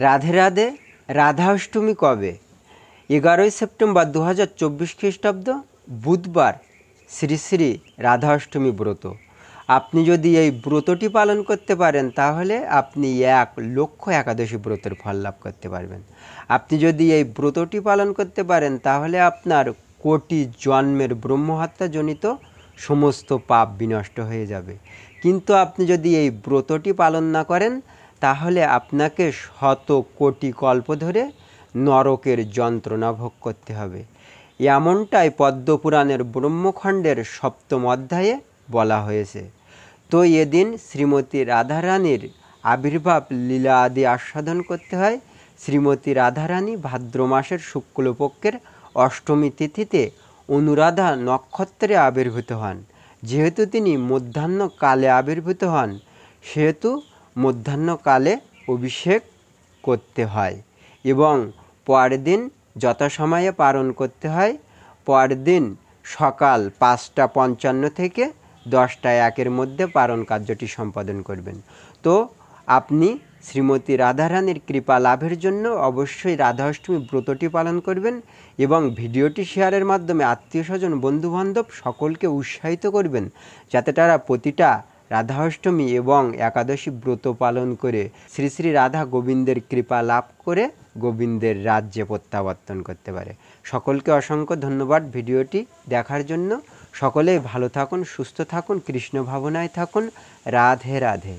রাধে রাধে। রাধাষ্টমী কবে? 11ই সেপ্টেম্বর 2024 খ্রিস্টাব্দ, বুধবার, শ্রী শ্রী রাধাষ্টমী ব্রত। আপনি যদি এই ব্রতটি পালন করতে পারেন তাহলে আপনি 1,00,000 একাদশী ব্রতের ফল লাভ করতে পারবেন। আপনি যদি এই ব্রতটি পালন করতে পারেন তাহলে আপনার কোটি জন্মের ব্রহ্মহত্যাজনিত সমস্ত পাপ বিনষ্ট হয়ে যাবে। কিন্তু আপনি যদি এই ব্রতটি পালন না করেন তাহলে আপনাকে শত কোটি কল্প ধরে নরকের যন্ত্রণা ভোগ করতে হবে। এমনটাই পদ্মপুরাণের ব্রহ্মখণ্ডের 7ম অধ্যায়ে বলা হয়েছে। তো এদিন শ্রীমতী রাধারানীর আবির্ভাব লীলা আদি আস্বাদন করতে হয়। শ্রীমতী রাধারানী ভাদ্র মাসের শুক্লপক্ষের অষ্টমী তিথিতে অনুরাধা নক্ষত্রে আবির্ভূত হন। যেহেতু তিনি মধ্যাহ্নকালে আবির্ভূত হন সেহেতু মধ্যাহ্নকালে অভিষেক করতে হয় এবং পরের দিন যথাসময়ে পালন করতে হয়। পরের দিন সকাল 5টা 55 থেকে 10টা 1-এর মধ্যে পালন কার্যটি সম্পাদন করবেন। তো আপনি শ্রীমতী রাধারানীর কৃপা লাভের জন্য অবশ্যই রাধাষ্টমী ব্রতটি পালন করবেন এবং ভিডিওটি শেয়ারের মাধ্যমে আত্মীয় স্বজন বন্ধুবান্ধব সকলকে উৎসাহিত করবেন যাতে তারা প্রতিটা রাধাষ্টমী এবং একাদশী ব্রত পালন করে শ্রী শ্রী রাধা গোবিন্দের কৃপা লাভ করে গোবিন্দের রাজ্যে প্রত্যাবর্তন করতে পারে। সকলকে অসংখ্য ধন্যবাদ ভিডিওটি দেখার জন্য। সকলেই ভালো থাকুন, সুস্থ থাকুন, কৃষ্ণ ভাবনায় থাকুন। রাধে রাধে।